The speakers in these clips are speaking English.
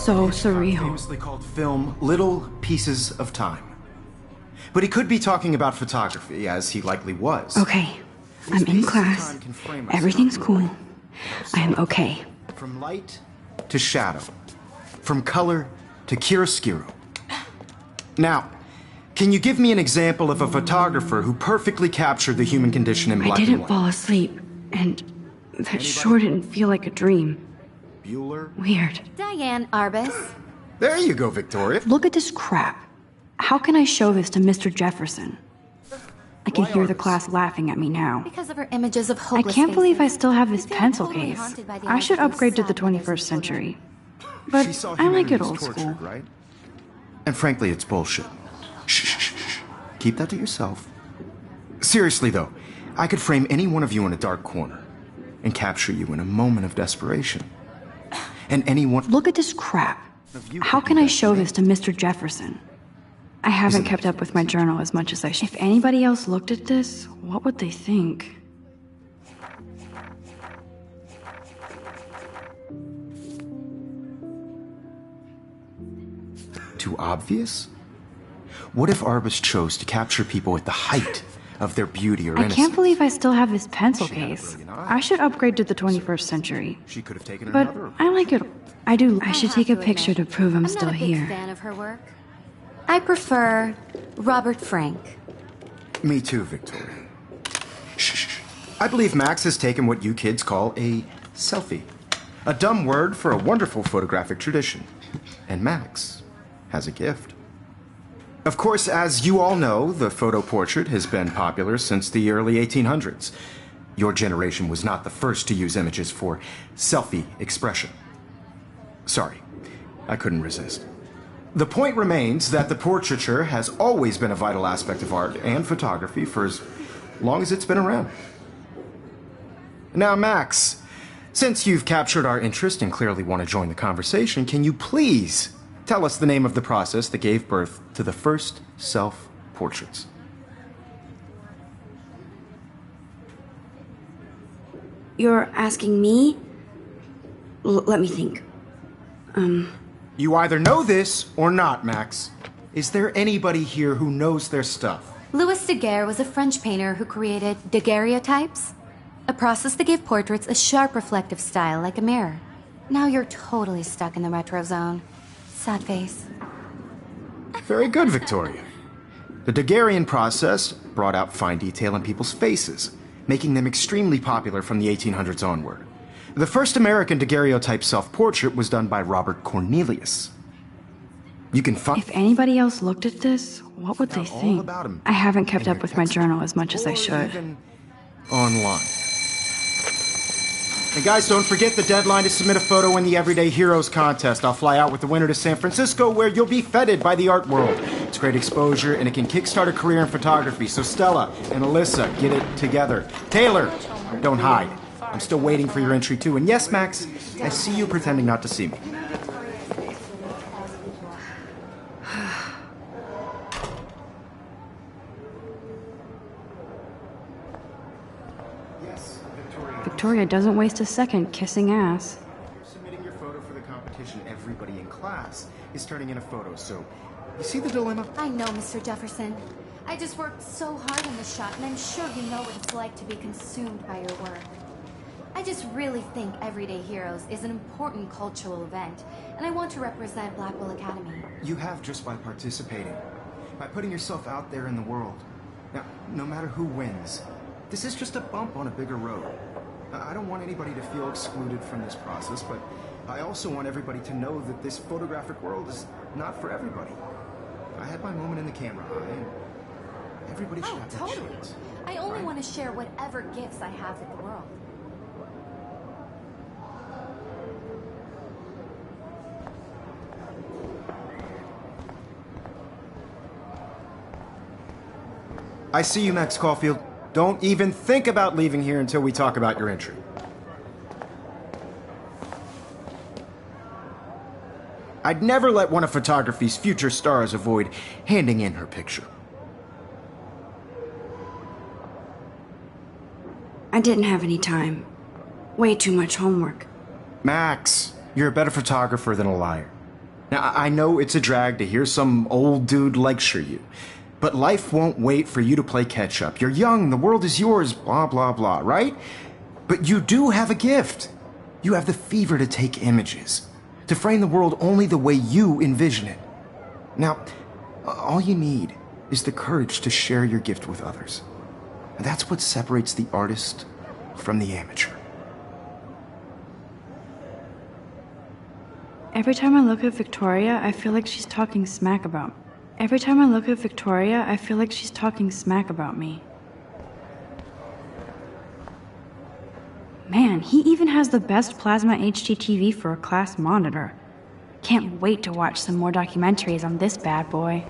so surreal. Famously called film Little Pieces of Time. But he could be talking about photography, as he likely was. Okay, I'm in class. Everything's cool. I am okay. From light to shadow. From color to chiaroscuro. Now, can you give me an example of a photographer who perfectly captured the human condition in black and white? I didn't fall asleep, and that sure didn't feel like a dream. Bueller? Weird. Diane Arbus. There you go, Victoria. Look at this crap. How can I show this to Mr. Jefferson? I can hear the class laughing at me now. Because of her images of I hopeless can't believe I faces. still have this I feel pencil totally case. haunted by the I should idea of upgrade to the sad mothers 21st and century. She But saw I like it humanity old as tortured, school. right? And frankly, it's bullshit. Shh, shh, shh, shh. Keep that to yourself. Seriously, though, I could frame any one of you in a dark corner and capture you in a moment of desperation. And anyone... Look at this crap. How can I show this to Mr. Jefferson? I haven't kept up with my journal as much as I should. If anybody else looked at this, what would they think? Too obvious? What if Arbus chose to capture people at the height of their beauty or I innocence? can't believe I still have this pencil She had a case. brilliant eye. I should upgrade to the 21st century. She could have taken But another. I like it. I do. I should have take a to picture admit, to prove I'm not still a big here. fan of her work. I prefer Robert Frank. Me too, Victoria. Shh, shh, shh. I believe Max has taken what you kids call a selfie. A dumb word for a wonderful photographic tradition. And Max has a gift. Of course, as you all know, the photo portrait has been popular since the early 1800s. Your generation was not the first to use images for selfie expression. Sorry, I couldn't resist. The point remains that the portraiture has always been a vital aspect of art and photography for as long as it's been around. Now, Max, since you've captured our interest and clearly want to join the conversation, can you please tell us the name of the process that gave birth to the first self-portraits? You're asking me? Let me think. You either know this or not, Max. Is there anybody here who knows their stuff? Louis Daguerre was a French painter who created daguerreotypes, a process that gave portraits a sharp reflective style like a mirror. Now you're totally stuck in the retro zone. Sad face. Very good, Victoria. The Daguerrean process brought out fine detail in people's faces, making them extremely popular from the 1800s onward. The first American daguerreotype self-portrait was done by Robert Cornelius. You can find... If anybody else looked at this, what would they all think? about him I haven't kept in up your with my textbook journal as much as I or should. even online. And guys, don't forget the deadline to submit a photo in the Everyday Heroes contest. I'll fly out with the winner to San Francisco, where you'll be feted by the art world. It's great exposure, and it can kickstart a career in photography. So Stella and Alyssa, get it together. Taylor, don't hide. I'm still waiting for your entry, too. And yes, Max, I see you pretending not to see me. Yes, Victoria. Victoria doesn't waste a second kissing ass. Submitting your photo for the competition, everybody in class is turning in a photo, so you see the dilemma? I know, Mr. Jefferson. I just worked so hard on this shot, and I'm sure you know what it's like to be consumed by your work. I just really think Everyday Heroes is an important cultural event, and I want to represent Blackwell Academy. You have just by participating, by putting yourself out there in the world. Now, no matter who wins, this is just a bump on a bigger road. I don't want anybody to feel excluded from this process, but I also want everybody to know that this photographic world is not for everybody. I had my moment in the camera eye, and everybody should have that Totally. chance. I only want to share whatever gifts I have with the world. I see you, Max Caulfield. Don't even think about leaving here until we talk about your entry. I'd never let one of photography's future stars avoid handing in her picture. I didn't have any time. Way too much homework. Max, you're a better photographer than a liar. Now, I know it's a drag to hear some old dude lecture you, but life won't wait for you to play catch-up. You're young, the world is yours, blah, blah, blah, right? But you do have a gift. You have the fever to take images, to frame the world only the way you envision it. Now, all you need is the courage to share your gift with others. And that's what separates the artist from the amateur. Every time I look at Victoria, I feel like she's talking smack about me. Every time I look at Victoria, I feel like she's talking smack about me. Man, he even has the best plasma HD TV for a class monitor. Can't wait to watch some more documentaries on this bad boy.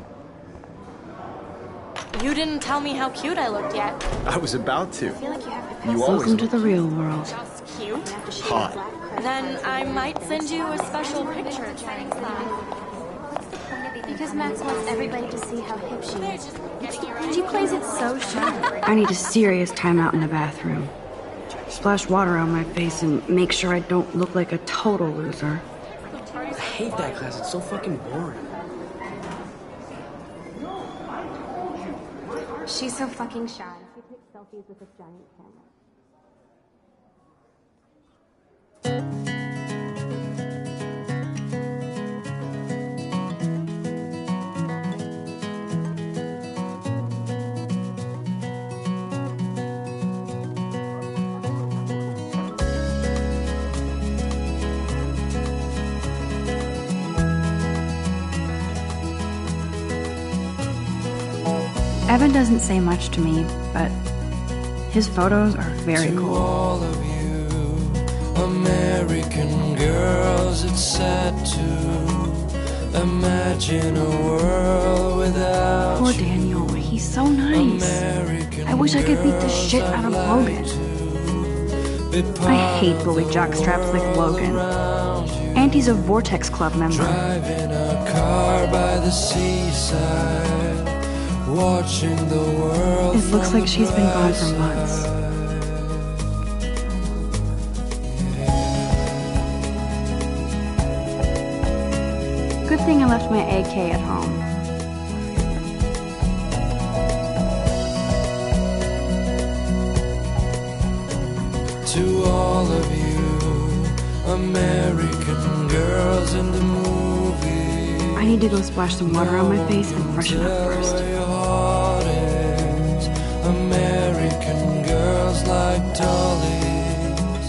You didn't tell me how cute I looked yet. I was about to. You always Welcome to the real world. Just cute? hot. Then I might send you a special picture. Because Max wants everybody to see how hip she is. She plays it so sharp. I need a serious timeout in the bathroom. Splash water on my face and make sure I don't look like a total loser. I hate that class. It's so fucking boring. She's so fucking shy. She takes selfies with a giant camera. Evan doesn't say much to me, but his photos are very To cool. all of you American girls, it's sad to imagine a world without Poor you. Daniel, he's so nice. American I wish I could beat the girls, shit out of I'd Logan. like to be I hate part bully of the jockstraps like world Logan. around you. And he's a Vortex Club member. Driving a car by the seaside, watching the world. It looks from like she's been gone for the months. bright Good thing I left my AK at home. To all of you American girls in the movie, I need to go splash some water on my face and freshen up first. where your heart is. American girls like dollies,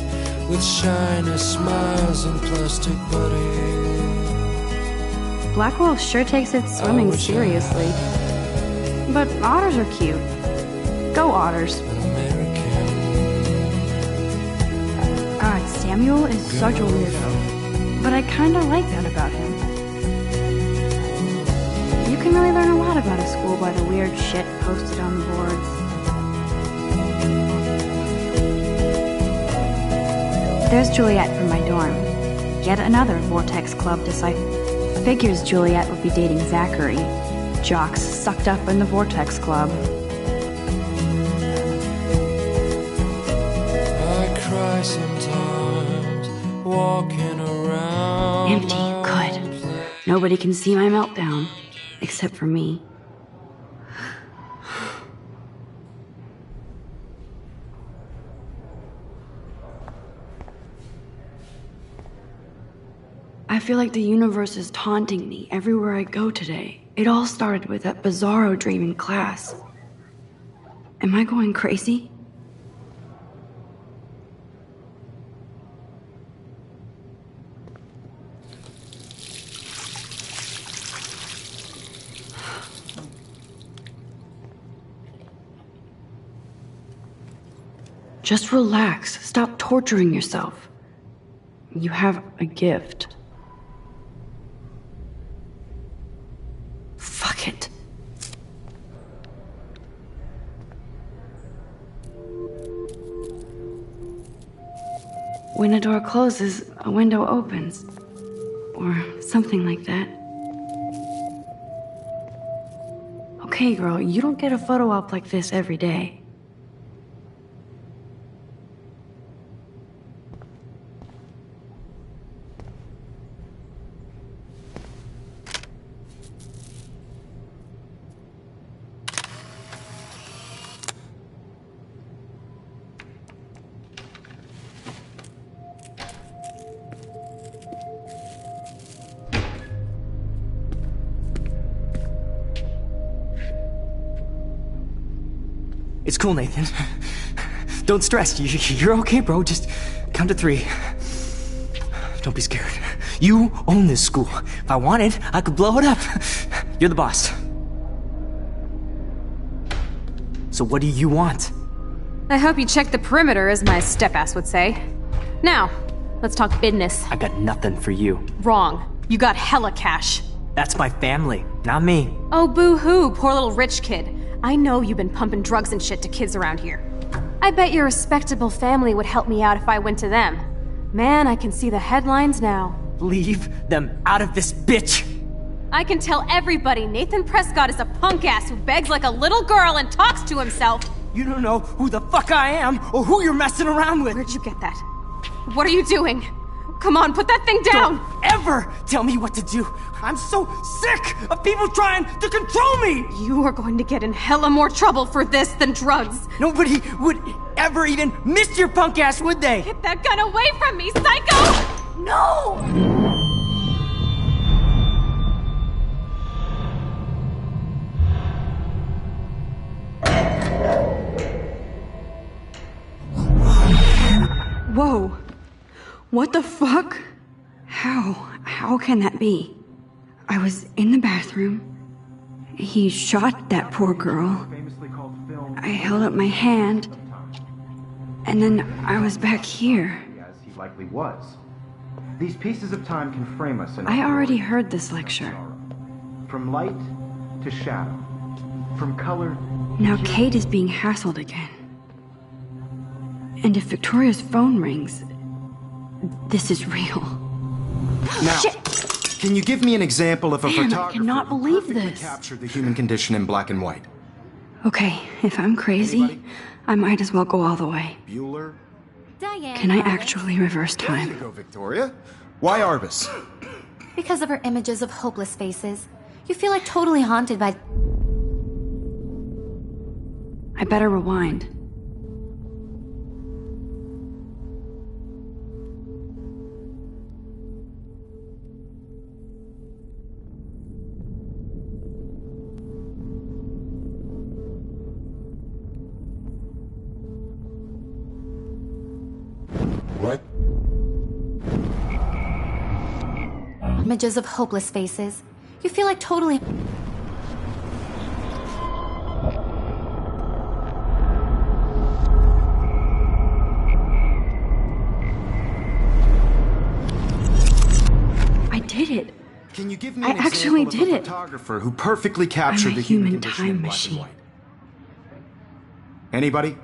with shiny smiles and plastic bodies. Blackwell sure takes its swimming seriously. But otters are cute. Go otters. God, Samuel is such a weirdo. But I kinda like that about him. You can really learn a lot about a school by the weird shit posted on the boards. There's Juliet from my dorm. Yet another Vortex Club disciple. Figures Juliet would be dating Zachary. Jocks sucked up in the Vortex Club. I cry sometimes, walking around. Empty, good. Nobody can see my meltdown, except for me. I feel like the universe is taunting me everywhere I go today. It all started with that bizarro dream in class. Am I going crazy? Just relax. Stop torturing yourself. You have a gift. Fuck it. When a door closes, a window opens. Or something like that. Okay, girl, you don't get a photo op like this every day. It's cool, Nathan. Don't stress. You're okay, bro. Just count to 3. Don't be scared. You own this school. If I wanted, I could blow it up. You're the boss. So what do you want? I hope you checked the perimeter, as my step-ass would say. Now, let's talk business. I got nothing for you. Wrong. You got hella cash. That's my family, not me. Oh, boo-hoo, poor little rich kid. I know you've been pumping drugs and shit to kids around here. I bet your respectable family would help me out if I went to them. Man, I can see the headlines now. Leave them out of this bitch! I can tell everybody Nathan Prescott is a punk ass who begs like a little girl and talks to himself. You don't know who the fuck I am or who you're messing around with. Where'd you get that? What are you doing? Come on, put that thing down! Don't ever tell me what to do! I'm so sick of people trying to control me! You are going to get in hella more trouble for this than drugs. Nobody would ever even miss your punk ass, would they? Get that gun away from me, psycho! No! Whoa. What the fuck? How can that be? I was in the bathroom. He shot that poor girl. I held up my hand. And then I was back here. As he likely was. These pieces of time can frame us in I already heard this lecture. From light to shadow. From color. Now Kate is being hassled again. And if Victoria's phone rings, this is real. Now, Shit! Can you give me an example of a Man, I photographer cannot who believe perfectly this. captured the human condition in black and white? Okay, if I'm crazy, Anybody? I might as well go all the way. Bueller? Diane. Can I Arbus. actually reverse There you time? go, Victoria. Why Arbus? Because of her images of hopeless faces. You feel like totally haunted by... I better rewind. What? Images of hopeless faces. You feel like totally... I did it. Can you give me I an actually example did of a it. photographer who perfectly I'm captured a the human human condition in time black machine. and white? Anybody?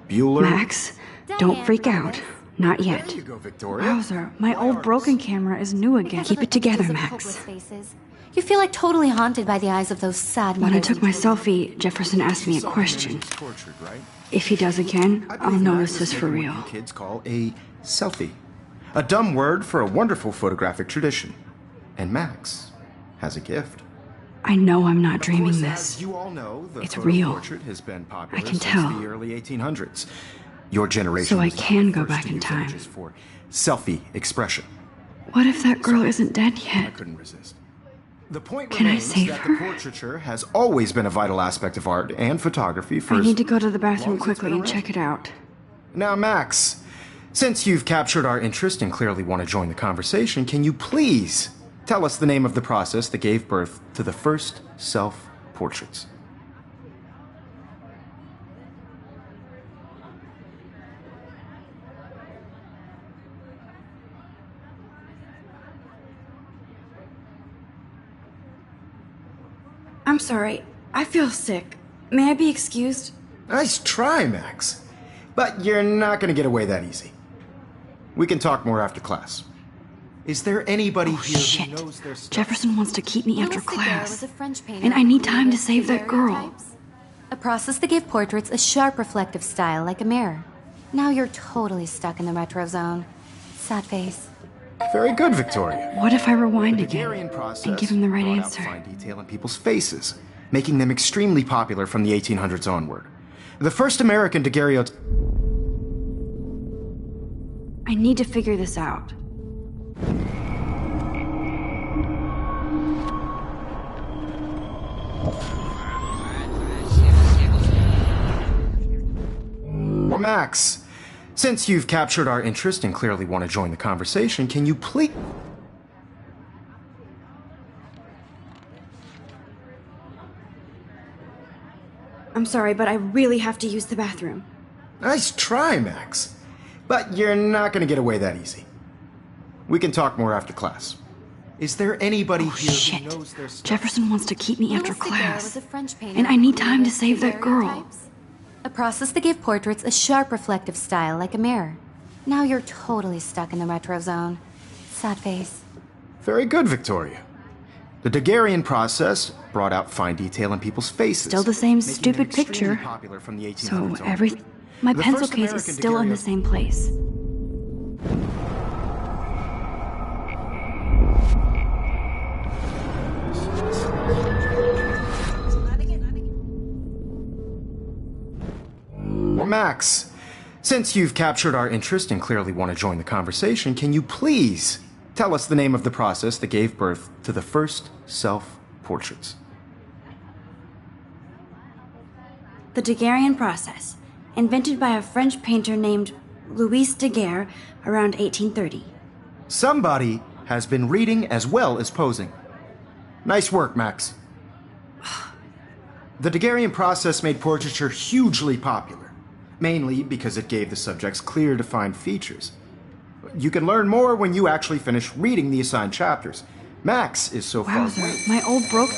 Bueller? Max, don't freak out. Not yet. There you go, Victoria. Wowzer, my old broken camera is new again. Because Keep of it together, images of Max. hopeless faces. You feel like totally haunted by the eyes of those sad When I mothers took and my children. selfie, Jefferson asked me a Saw him question. when he was tortured, right? If he does again, I I'll believe know Max this is is for making real. what you kids call a selfie. A dumb word for a wonderful photographic tradition. And Max has a gift. I know I'm not Of dreaming course, this. As you all know, the It's photo real. portrait has been popular I can since tell. the early 1800s. Your generation So I was not can the go first back to in use time. images for selfie expression. What if that girl isn't dead I yet? couldn't resist. The point Can I remains save that her? the portraiture has always been a vital aspect of art and photography for I as need to go to the long bathroom as it's quickly been and around. check it out. Now, Max, since you've captured our interest and clearly want to join the conversation, can you please tell us the name of the process that gave birth to the first self-portraits? I'm sorry. I feel sick. May I be excused? Nice try, Max. But you're not going to get away that easy. We can talk more after class. Is there anybody here Shit. who knows their stuff? Jefferson wants to keep me after Louis Daguerre was class. a French painter And I need who time to created save that girl. daguerreotypes. A process that gave portraits a sharp reflective style like a mirror. Now you're totally stuck in the retro zone. Sad face. Very good, Victoria. What if I rewind The again Daguerrean process and give him the right brought out answer? fine detail in people's faces, making them extremely popular from the 1800s onward. The first American daguerreotype... I need to figure this out. Max, since you've captured our interest and clearly want to join the conversation, can you please... I'm sorry, but I really have to use the bathroom. Nice try, Max. But you're not going to get away that easy. We can talk more after class. Is there anybody here Shit. who knows their stuff? Jefferson wants to keep me after Louis Daguerre class. was a French painter And I need who time to created save that girl. daguerreotypes, a process that gave portraits a sharp reflective style like a mirror. Now you're totally stuck in the retro zone. Sad face. Very good, Victoria. The Daguerrean process brought out fine detail in people's faces. Still the same making it stupid extremely picture. popular from the 1800s So onward. my The pencil first case is American still in the daguerreotype- same place. Max, since you've captured our interest and clearly want to join the conversation, can you please tell us the name of the process that gave birth to the first self-portraits? The Daguerrean process, invented by a French painter named Louis Daguerre around 1830. Somebody has been reading as well as posing. Nice work, Max. The Daguerrean process made portraiture hugely popular, mainly because it gave the subjects clear, defined features. You can learn more when you actually finish reading the assigned chapters. Max is so far. Wowzer, my old broke...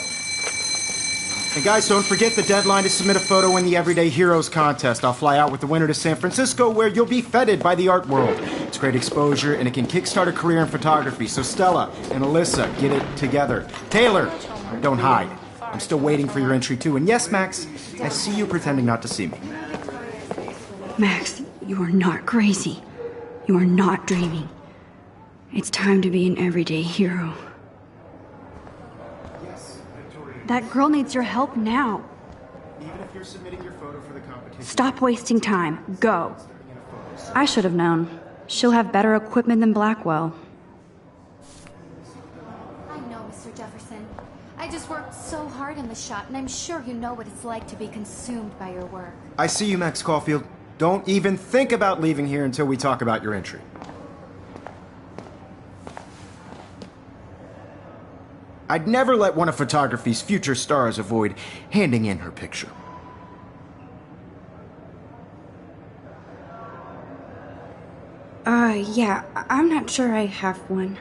And guys, don't forget the deadline to submit a photo in the Everyday Heroes contest. I'll fly out with the winner to San Francisco, where you'll be feted by the art world. It's great exposure, and it can kickstart a career in photography. So Stella and Alyssa, get it together. Taylor, don't hide. I'm still waiting for your entry too. And yes, Max, I see you pretending not to see me. Max, you are not crazy. You are not dreaming. It's time to be an everyday hero. That girl needs your help now. Even if you're submitting your photo for the competition. Stop wasting time. Go. I should have known. She'll have better equipment than Blackwell. I know, Mr. Jefferson. I just worked so hard in the shop, and I'm sure you know what it's like to be consumed by your work. I see you, Max Caulfield. Don't even think about leaving here until we talk about your entry. I'd never let one of photography's future stars avoid handing in her picture. Yeah, I'm not sure I have one.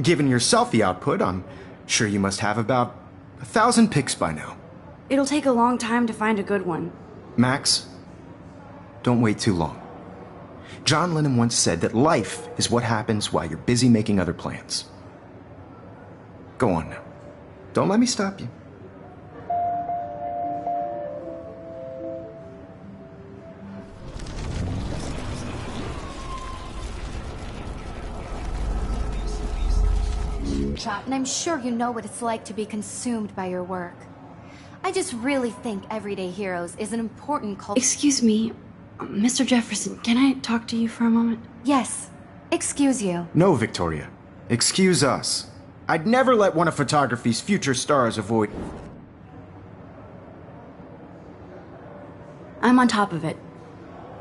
Given your selfie output, I'm sure you must have about 1,000 pics by now. It'll take a long time to find a good one. Max, don't wait too long. John Lennon once said that life is what happens while you're busy making other plans. Go on now. Don't let me stop you. And I'm sure you know what it's like to be consumed by your work. I just really think Everyday Heroes is an important culture. Excuse me, Mr. Jefferson, can I talk to you for a moment? Yes. Excuse you. No, Victoria. Excuse us. I'd never let one of photography's future stars avoid... I'm on top of it.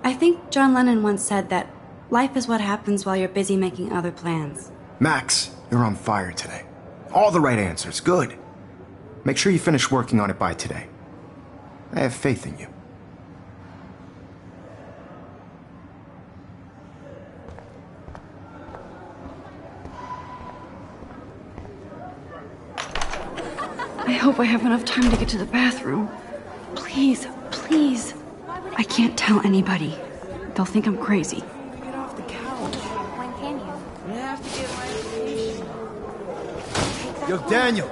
I think John Lennon once said that life is what happens while you're busy making other plans. Max, you're on fire today. All the right answers. Good. Make sure you finish working on it by today. I have faith in you. I hope I have enough time to get to the bathroom. Please, please. I can't tell anybody. They'll think I'm crazy. Get off the couch. When can you? I have to get my application. Yo, Daniel,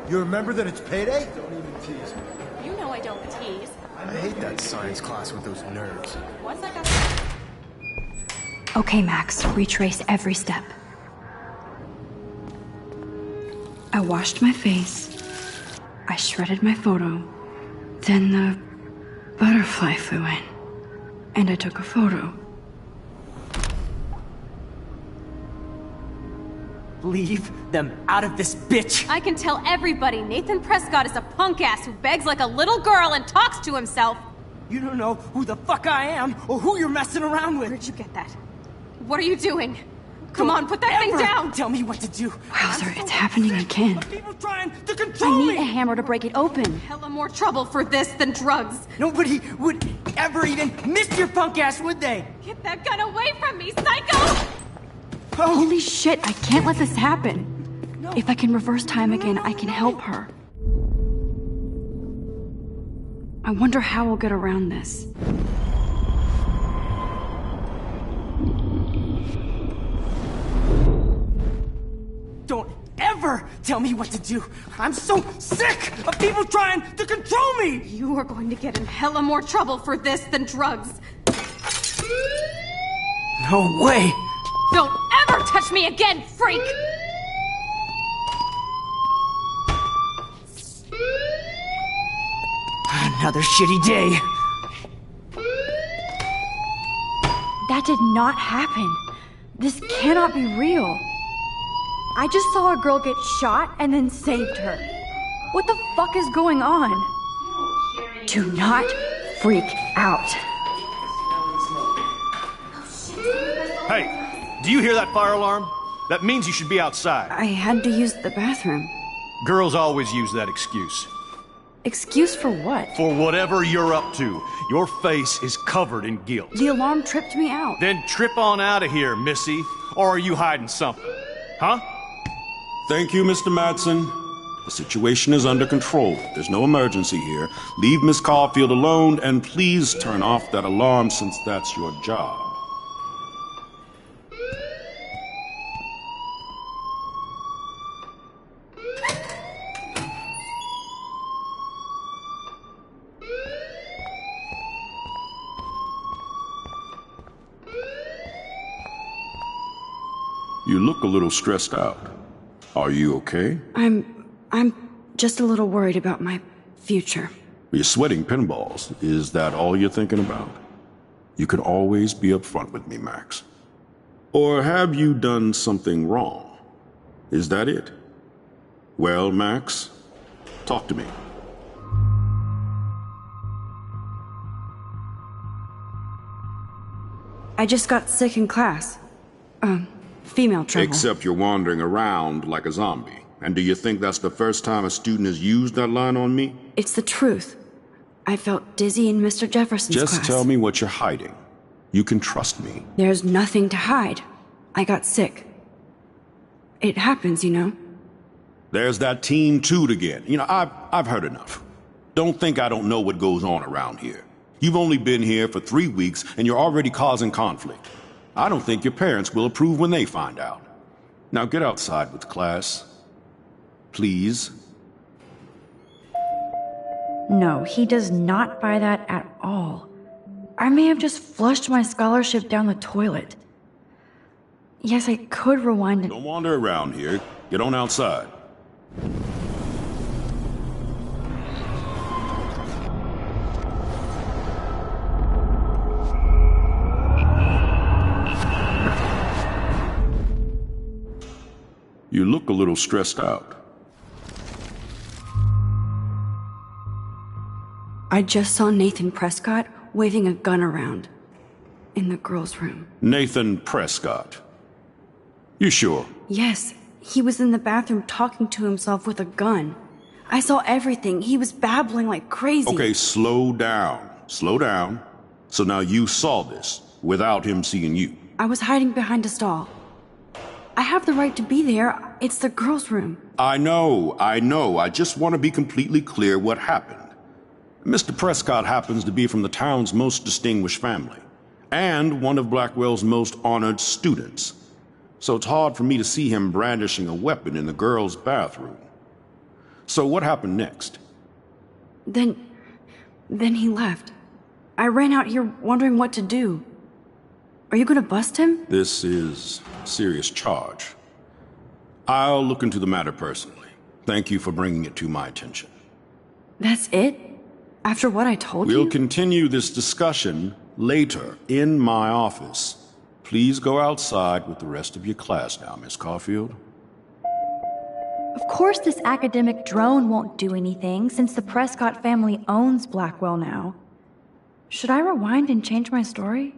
you remember that it's payday? Don't even tease me. You know I don't tease. I hate that science class with those nerds. What's that got? Okay, Max, retrace every step. I washed my face. I shredded my photo. Then the butterfly flew in. And I took a photo. Leave them out of this bitch! I can tell everybody Nathan Prescott is a punk ass who begs like a little girl and talks to himself. You don't know who the fuck I am or who you're messing around with. Where'd you get that? What are you doing? Come on, put that thing down! Tell me what to do. Wowzer, it's happening again. People trying to I control need me. a hammer to break it open. Hella more trouble for this than drugs. Nobody would ever even miss your punk ass, would they? Get that gun away from me, psycho! Holy shit, I can't let this happen. If I can reverse time again, I can help her. I wonder how we'll get around this. Don't ever tell me what to do. I'm so sick of people trying to control me. You are going to get in hella more trouble for this than drugs. No way. Don't ever touch me again, freak! Another shitty day. That did not happen. This cannot be real. I just saw a girl get shot and then saved her. What the fuck is going on? Do not freak out. Hey, do you hear that fire alarm? That means you should be outside. I had to use the bathroom. Girls always use that excuse. Excuse for what? For whatever you're up to, your face is covered in guilt. The alarm tripped me out. Then trip on out of here, Missy. Or are you hiding something? Huh? Thank you, Mr. Madsen. The situation is under control. There's no emergency here. Leave Miss Caulfield alone, and please turn off that alarm since that's your job. You look a little stressed out. Are you okay? I'm just a little worried about my future. You're sweating pinballs. Is that all you're thinking about? You can always be upfront with me, Max. Or have you done something wrong? Is that it? Well, Max, talk to me. I just got sick in class. Female trouble. Except you're wandering around like a zombie. And do you think that's the first time a student has used that line on me? It's the truth. I felt dizzy in Mr. Jefferson's class. Just tell me what you're hiding. You can trust me. There's nothing to hide. I got sick. It happens, you know. There's that Team Toot again. You know, I've heard enough. Don't think I don't know what goes on around here. You've only been here for 3 weeks, and you're already causing conflict. I don't think your parents will approve when they find out. Now get outside with class. Please. No, he does not buy that at all. I may have just flushed my scholarship down the toilet. Yes, I could rewind it. Don't wander around here. Get on outside. You look a little stressed out. I just saw Nathan Prescott waving a gun around in the girls' room. Nathan Prescott. You sure? Yes, he was in the bathroom talking to himself with a gun. I saw everything. He was babbling like crazy. Okay, slow down. Slow down. So now you saw this without him seeing you. I was hiding behind a stall. I have the right to be there. It's the girls' room. I know. I just want to be completely clear what happened. Mr. Prescott happens to be from the town's most distinguished family, and one of Blackwell's most honored students. So it's hard for me to see him brandishing a weapon in the girls' bathroom. So what happened next? Then he left. I ran out here wondering what to do. Are you gonna bust him? This is a serious charge. I'll look into the matter personally. Thank you for bringing it to my attention. That's it? After what I told you? We'll continue this discussion later in my office. Please go outside with the rest of your class now, Miss Caulfield. Of course this academic drone won't do anything since the Prescott family owns Blackwell now. Should I rewind and change my story?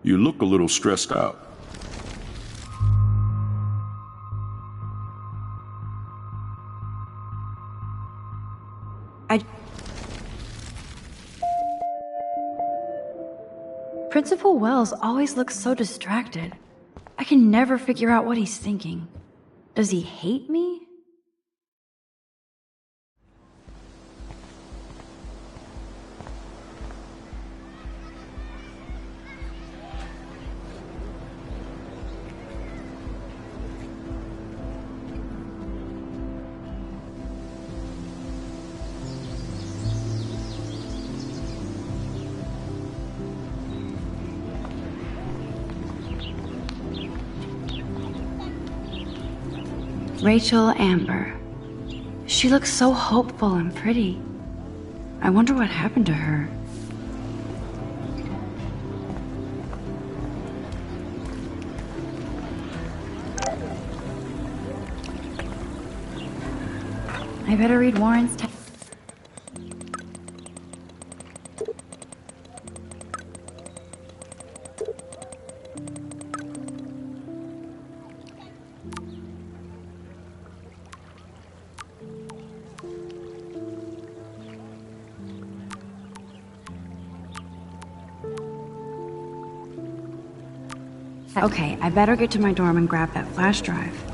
You look a little stressed out. Principal Wells always looks so distracted. I can never figure out what he's thinking. Does he hate me? Rachel Amber. She looks so hopeful and pretty. I wonder what happened to her. I better read Warren's text. Okay, I better get to my dorm and grab that flash drive.